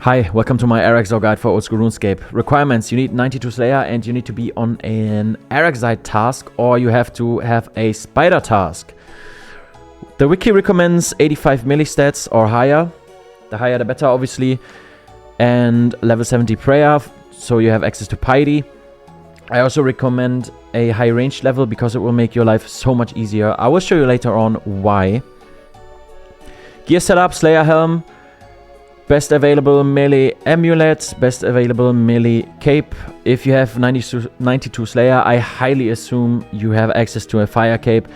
Hi, welcome to my Araxxor guide for old school RuneScape. Requirements: you need 92 Slayer and you need to be on an Araxxor task, or you have to have a Spider task. The wiki recommends 85 melee stats or higher. The higher the better, obviously. And level 70 prayer, so you have access to piety. I also recommend a high range level because it will make your life so much easier. I will show you later on why. Gear setup: Slayer helm. Best available melee amulet, best available melee cape. If you have 92 Slayer, I highly assume you have access to a fire cape.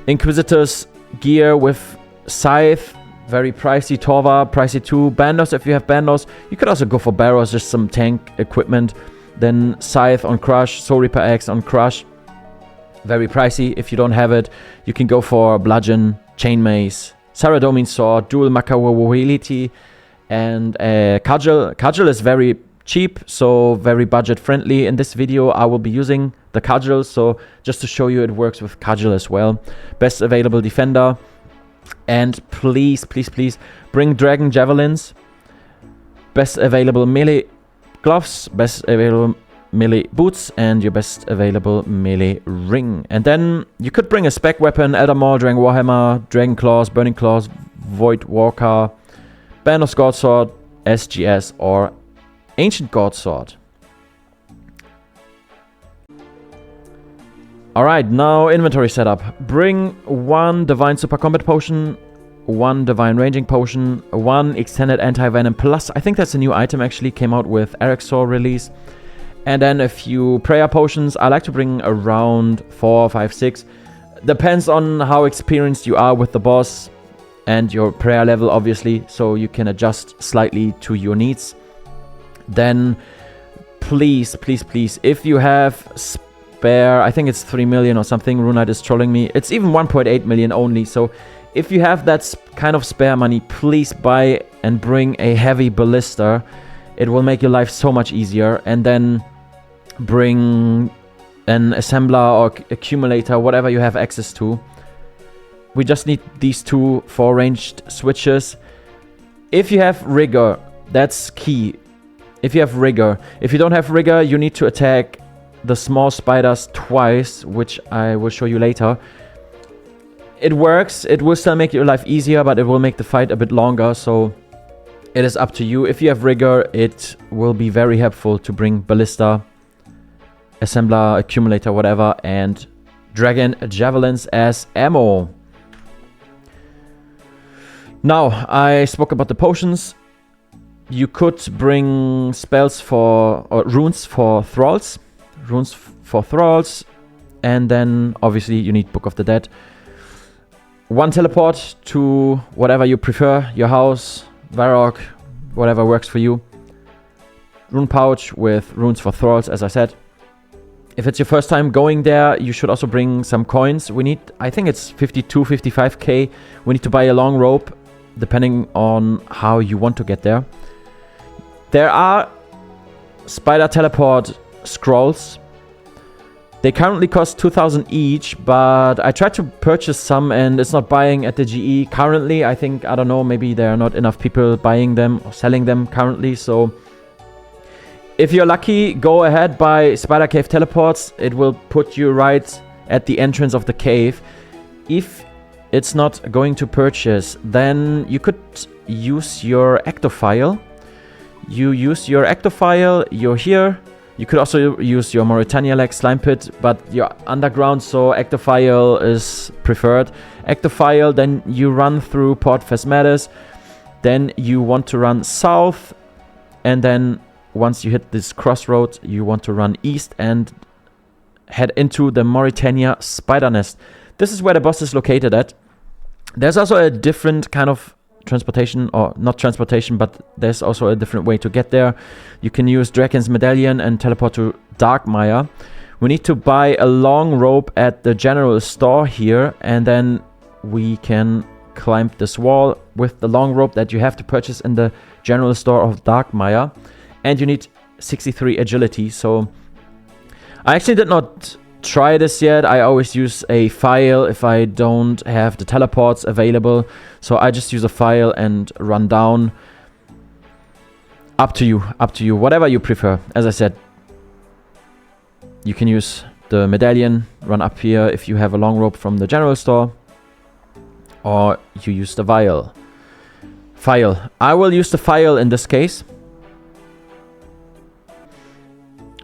Inquisitor's gear with scythe, very pricey. Torva, pricey too. Bandos, if you have bandos. You could also go for barrows, just some tank equipment. Then scythe on crush, soul reaper axe on crush. Very pricey. If you don't have it, you can go for bludgeon, chain mace, Saradomin sword, dual makawawility, and cudgel. Cudgel is very cheap, so very budget friendly. In this video I will be using the cudgel, so just to show you it works with cudgel as well. Best available defender. And please bring dragon javelins. Best available melee gloves, best available melee boots, and your best available melee ring. And then you could bring a spec weapon: Elder Maul, Dragon Warhammer, Dragon Claws, Burning Claws, Void Walker, Bandos God Sword, SGS, or Ancient God Sword. Alright, now inventory setup. Bring 1 Divine Super Combat Potion, 1 Divine Ranging Potion, 1 Extended Anti-Venom Plus. I think that's a new item actually, came out with Araxxor release. And then a few Prayer Potions. I like to bring around 4, 5, 6. Depends on how experienced you are with the boss and your prayer level, obviously, so you can adjust slightly to your needs. Then please, if you have spare, I think it's 3 million or something, Runite is trolling me, it's even 1.8 million only, so if you have that kind of spare money, please buy and bring a heavy ballista. It will make your life so much easier. And then bring an assembler or accumulator, whatever you have access to. We just need these 2 for ranged switches. If you have rigor, that's key. If you have rigor. If you don't have rigor, you need to attack the small spiders twice, which I will show you later. It works. It will still make your life easier, but it will make the fight a bit longer, so it is up to you. If you have rigor, it will be very helpful to bring ballista, assembler, accumulator, whatever, and dragon javelins as ammo. Now, I spoke about the potions. You could bring spells for, or runes for thralls. Runes for thralls. And then, obviously, you need Book of the Dead. 1 teleport to whatever you prefer. Your house, Varrock, whatever works for you. Rune pouch with runes for thralls, as I said. If it's your first time going there, you should also bring some coins. We need, I think it's 52, 55k. We need to buy a long rope, depending on how you want to get there. There are spider teleport scrolls. They currently cost 2,000 each, but I tried to purchase some and it's not buying at the GE currently. I think, I don't know, maybe there are not enough people buying them or selling them currently. So if you're lucky, go ahead, buy spider cave teleports. It will put you right at the entrance of the cave. If it's not going to purchase, then you could use your ectophile. You use your ectophile, you're here. You could also use your Mauritania like slime pit, but you're underground, so ectophile is preferred. Ectophile, then you run through Port Phasmatis. Then you want to run south, and then once you hit this crossroad, you want to run east and head into the Mauritania spider nest. This is where the boss is located at. There's also a different kind of transportation, or not transportation, but there's also a different way to get there. You can use Draken's Medallion and teleport to Darkmire. We need to buy a long rope at the general store here, and then we can climb this wall with the long rope that you have to purchase in the general store of Darkmire. And you need 63 agility, so I actually did not try this yet. I always use a file if I don't have the teleports available. So I just use a file and run down. Up to you, whatever you prefer. As I said, you can use the medallion, run up here if you have a long rope from the general store, or you use the vial. I will use the vial in this case.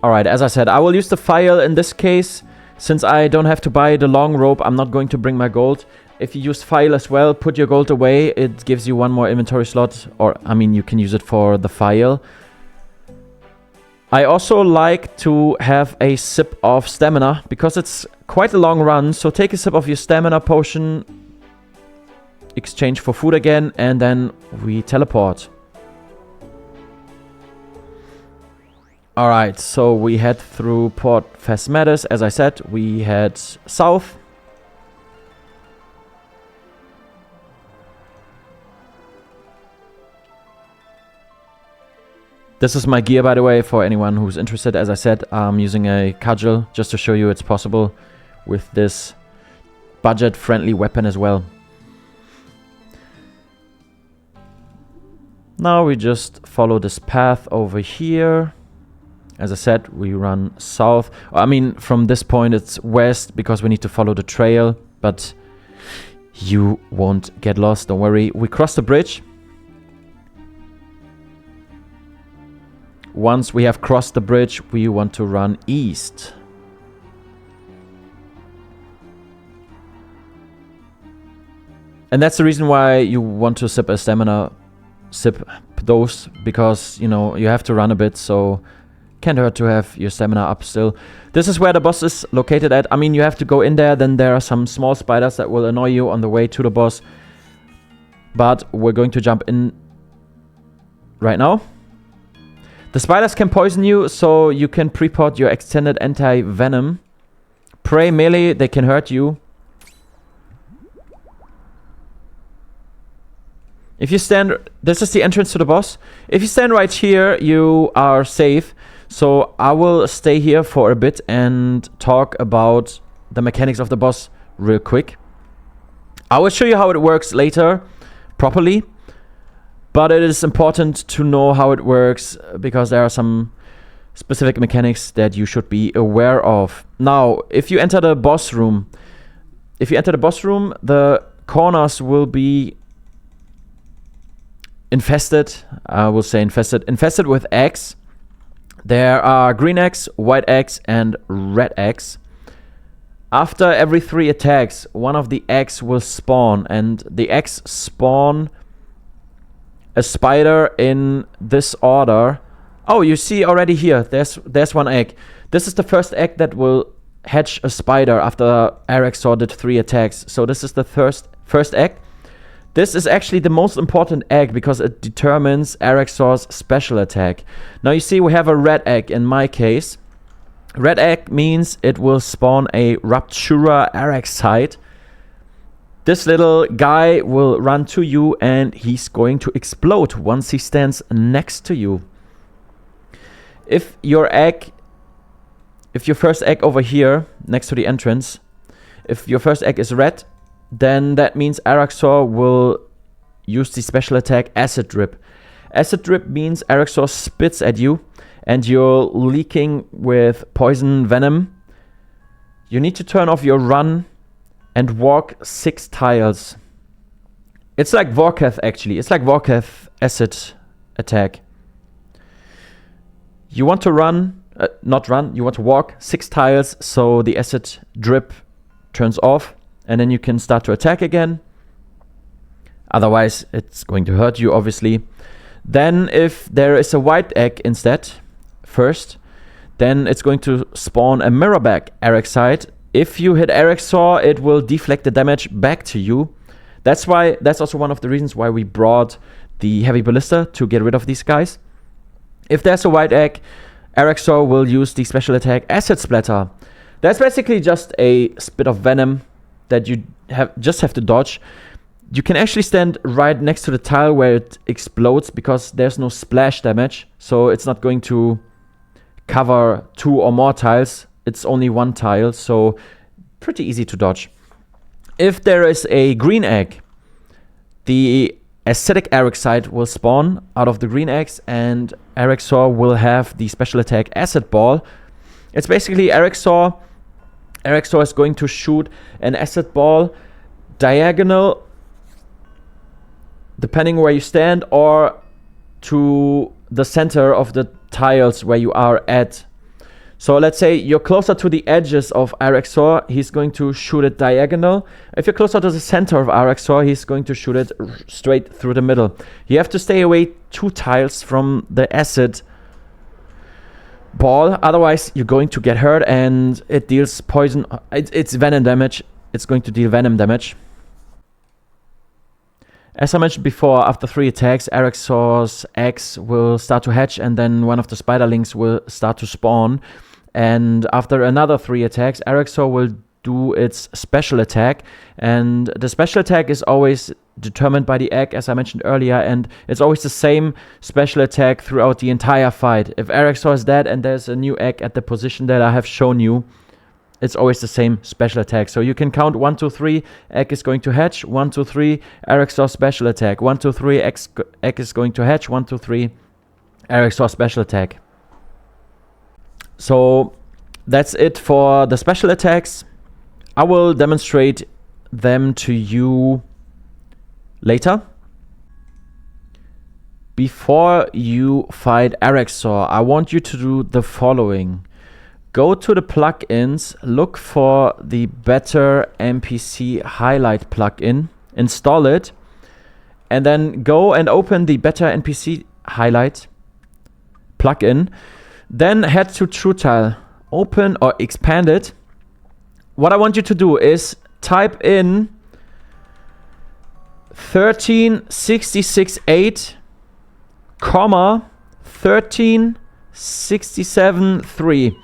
Alright, as I said, I will use the vial in this case. Since I don't have to buy the long rope, I'm not going to bring my gold. If you use vial as well, put your gold away. It gives you one more inventory slot. Or, I mean, you can use it for the vial. I also like to have a sip of stamina, because it's quite a long run. So take a sip of your stamina potion, exchange for food again, and then we teleport. Alright, so we head through Port Phasmatis. As I said, we head south. This is my gear, by the way, for anyone who's interested. As I said, I'm using a cudgel just to show you it's possible with this budget-friendly weapon as well. Now we just follow this path over here. As I said, we run south. I mean, from this point it's west because we need to follow the trail, but you won't get lost, don't worry. We cross the bridge. Once we have crossed the bridge, we want to run east. And that's the reason why you want to sip a stamina, sip those, because, you know, you have to run a bit, so can't hurt to have your stamina up still. This is where the boss is located at. I mean, you have to go in there, then there are some small spiders that will annoy you on the way to the boss. But we're going to jump in right now. The spiders can poison you, so you can pre-pot your extended anti-venom. Pray melee, they can hurt you. If you stand... This is the entrance to the boss. If you stand right here, you are safe. So I will stay here for a bit and talk about the mechanics of the boss real quick. I will show you how it works later, properly. But it is important to know how it works, because there are some specific mechanics that you should be aware of. Now, if you enter the boss room, the corners will be infested. I will say infested with eggs. There are green eggs, white eggs, and red eggs. After every 3 attacks, one of the eggs will spawn, and the eggs spawn a spider in this order. Oh, you see already here, there's one egg. This is the first egg that will hatch a spider after Araxxor did 3 attacks. So this is the first egg. This is actually the most important egg because it determines Araxxor's special attack. Now you see we have a red egg in my case. Red egg means it will spawn a Raptura Araxxite. This little guy will run to you and he's going to explode once he stands next to you. If your first egg over here next to the entrance, if your first egg is red, then that means Araxxor will use the special attack Acid Drip. Acid Drip means Araxxor spits at you and you're leaking with poison venom. You need to turn off your run and walk 6 tiles. It's like Vorkath actually. It's like Vorkath acid attack. You want to you want to walk 6 tiles so the acid drip turns off. And then you can start to attack again. Otherwise, it's going to hurt you, obviously. Then if there is a white egg instead, first, then it's going to spawn a mirrorback Araxxite. If you hit Araxxor, it will deflect the damage back to you. That's also one of the reasons why we brought the Heavy Ballista, to get rid of these guys. If there's a white egg, Araxxor will use the special attack Acid Splatter. That's basically just a spit of venom that you just have to dodge. You can actually stand right next to the tile where it explodes because there's no splash damage. So it's not going to cover 2 or more tiles. It's only 1 tile, so pretty easy to dodge. If there is a green egg, the acidic Araxxite will spawn out of the green eggs, and Araxxor will have the special attack Acid Ball. It's basically Araxxor. Araxxor is going to shoot an Acid Ball diagonal, depending where you stand, or to the center of the tiles where you are at. So let's say you're closer to the edges of Araxxor, he's going to shoot it diagonal. If you're closer to the center of Araxxor, he's going to shoot it straight through the middle. You have to stay away 2 tiles from the acid ball, otherwise you're going to get hurt, and it deals poison. It's venom damage. It's going to deal venom damage. As I mentioned before, after 3 attacks, Araxxor's eggs will start to hatch, and then one of the spiderlings will start to spawn. And after another 3 attacks, Araxxor will do its special attack. And the special attack is always determined by the egg, as I mentioned earlier, and it's always the same special attack throughout the entire fight. If Araxxor is dead and there's a new egg at the position that I have shown you, it's always the same special attack. So you can count 1, 2, 3, egg is going to hatch. 1, 2, 3, Araxxor special attack. 1, 2, 3, egg is going to hatch. 1, 2, 3, Araxxor special attack. So that's it for the special attacks. I will demonstrate them to you later. Before you fight Araxxor, I want you to do the following. Go to the plugins, look for the Better NPC Highlight plugin, install it, and then go and open the Better NPC Highlight plugin. Then head to TrueTile, open or expand it. What I want you to do is type in 1366.8, 1367.3.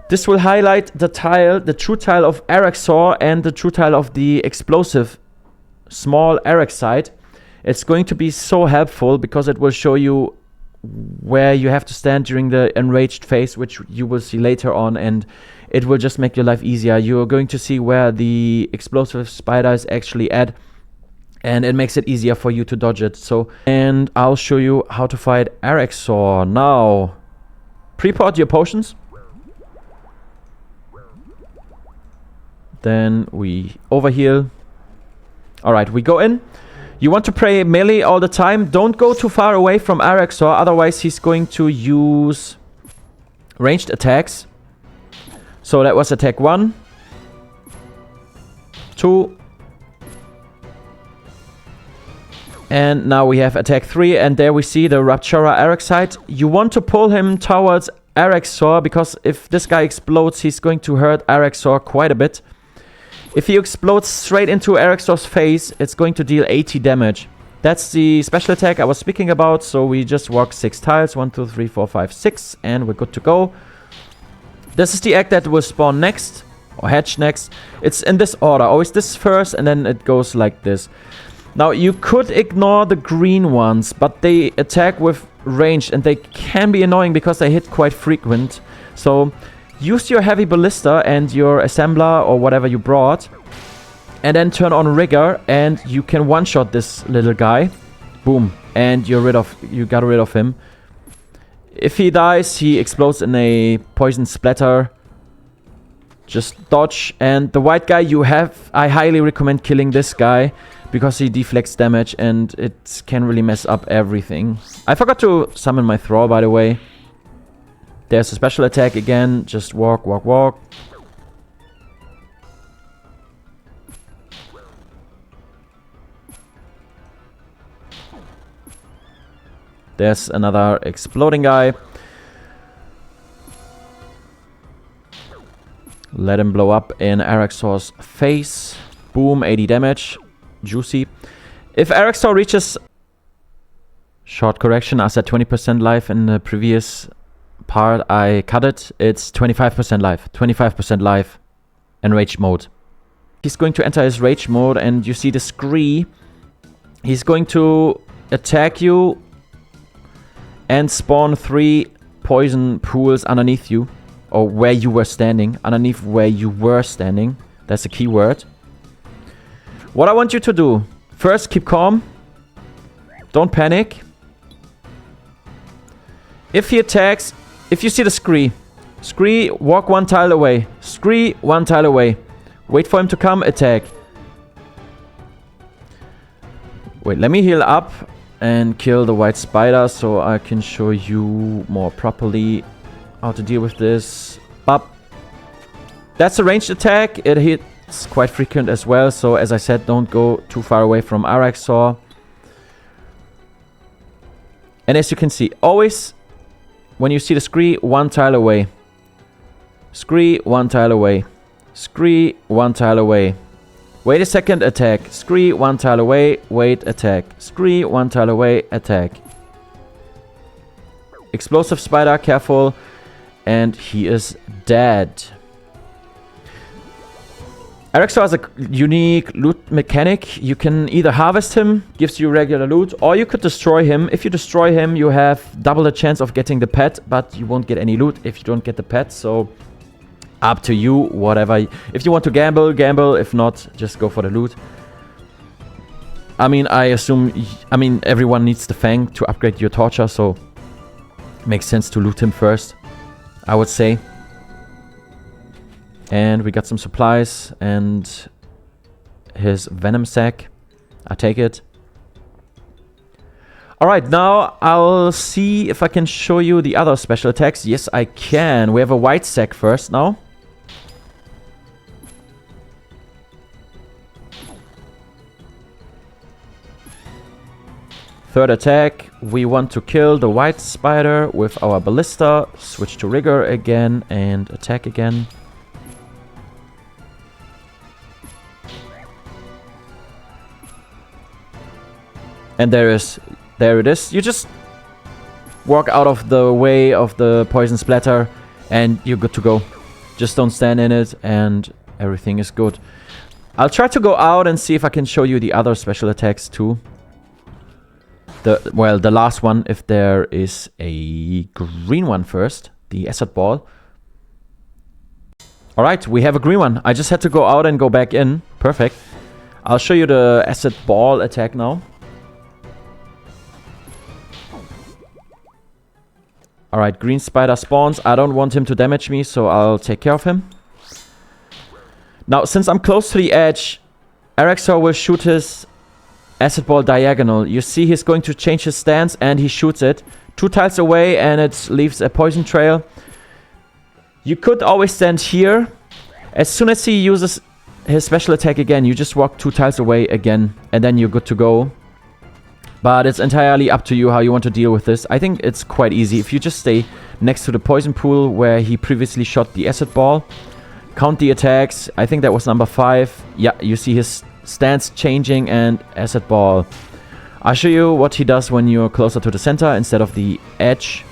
This will highlight the tile, the true tile of Araxxor and the true tile of the explosive small Araxxite. It's going to be so helpful because it will show you where you have to stand during the enraged phase, which you will see later on, and it will just make your life easier. You're going to see where the explosive spider is actually at, and it makes it easier for you to dodge it. So, and I'll show you how to fight Araxxor. Now, pre-pot your potions. Then we overheal. Alright, we go in. You want to pray melee all the time. Don't go too far away from Araxxor, otherwise he's going to use ranged attacks. So that was attack 1, 2, and now we have attack 3, and there we see the Raptura Araxxite. You want to pull him towards Araxxor, because if this guy explodes, he's going to hurt Araxxor quite a bit. If he explodes straight into Araxxor's face, it's going to deal 80 damage. That's the special attack I was speaking about, so we just walk 6 tiles, 1, 2, 3, 4, 5, 6, and we're good to go. This is the egg that will spawn next, or hatch next. It's in this order, always this first, and then it goes like this. Now, you could ignore the green ones, but they attack with range, and they can be annoying because they hit quite frequent. So, use your heavy ballista and your assembler or whatever you brought, and then turn on rigor, and you can one-shot this little guy. Boom, and you got rid of him. If he dies, he explodes in a poison splatter. Just dodge. And the white guy I highly recommend killing this guy, because he deflects damage and it can really mess up everything. I forgot to summon my Thrall, by the way. There's a special attack again. Just walk, walk, walk. There's another exploding guy. Let him blow up in Araxxor's face. Boom, 80 damage. Juicy. If Araxxor reaches... Short correction, I said 20% life in the previous part. I cut it. It's 25% life. 25% life in rage mode. He's going to enter his rage mode, and you see the scree. He's going to attack you and spawn 3 poison pools underneath you, or where you were standing. Underneath where you were standing. That's a key word. What I want you to do, first keep calm. Don't panic. If he attacks, if you see the Scree, walk 1 tile away. Scree, 1 tile away. Wait for him to come, attack. Wait, let me heal up and kill the white spider so I can show you more properly how to deal with this. Bop. That's a ranged attack. It hits quite frequent as well. So as I said, don't go too far away from Araxxor. And as you can see, always when you see the Scree, 1 tile away. Scree, 1 tile away. Scree, 1 tile away. Wait a second, attack. Scree, 1 tile away. Wait, attack. Scree, 1 tile away, attack. Explosive spider, careful. And he is dead. Araxxor has a unique loot mechanic. You can either harvest him, gives you regular loot, or you could destroy him. If you destroy him, you have double the chance of getting the pet, but you won't get any loot if you don't get the pet. So up to you, whatever. If you want to gamble, gamble. If not, just go for the loot. I mean, everyone needs the Fang to upgrade your Torture, so it makes sense to loot him first, I would say. And we got some supplies and his Venom Sack. I take it. Alright, now I'll see if I can show you the other special attacks. Yes, I can. We have a White Sack first now. Third attack, we want to kill the white spider with our ballista. Switch to rigor again and attack again. And there it is. You just walk out of the way of the poison splatter and you're good to go. Just don't stand in it and everything is good. I'll try to go out and see if I can show you the other special attacks too. The last one, if there is a green one first, the acid ball. Alright, we have a green one. I just had to go out and go back in. Perfect. I'll show you the acid ball attack now. Alright, green spider spawns. I don't want him to damage me, so I'll take care of him. Now, since I'm close to the edge, Araxxor will shoot his acid ball diagonal. You see he's going to change his stance and he shoots it 2 tiles away and it leaves a poison trail. You could always stand here. As soon as he uses his special attack again, you just walk 2 tiles away again and then you're good to go. But it's entirely up to you how you want to deal with this. I think it's quite easy. If you just stay next to the poison pool where he previously shot the acid ball, count the attacks. I think that was number 5. Yeah, you see his stance changing and acid ball. I'll show you what he does when you're closer to the center instead of the edge.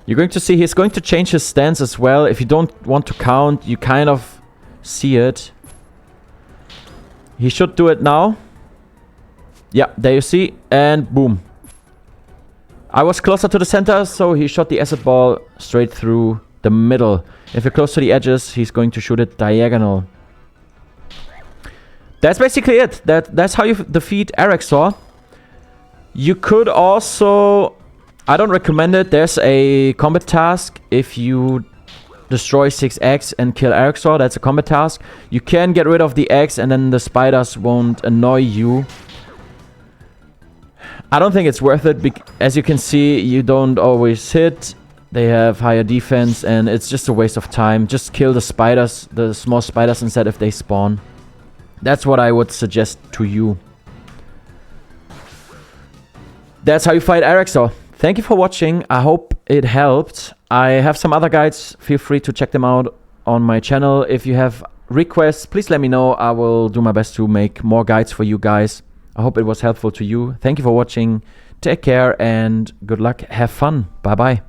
You're going to see he's going to change his stance as well. If you don't want to count, you kind of see it. He should do it now. Yeah, there you see. And boom. I was closer to the center, so he shot the acid ball straight through the middle. If you're close to the edges, he's going to shoot it diagonal. That's basically it. That's how you defeat Araxxor. You could also... I don't recommend it. There's a combat task. If you destroy 6 eggs and kill Araxxor, that's a combat task. You can get rid of the eggs and then the spiders won't annoy you. I don't think it's worth it. As you can see, you don't always hit. They have higher defense and it's just a waste of time. Just kill the spiders, the small spiders instead if they spawn. That's what I would suggest to you. That's how you fight Araxxor. Thank you for watching. I hope it helped. I have some other guides. Feel free to check them out on my channel. If you have requests, please let me know. I will do my best to make more guides for you guys. I hope it was helpful to you. Thank you for watching. Take care and good luck. Have fun. Bye-bye.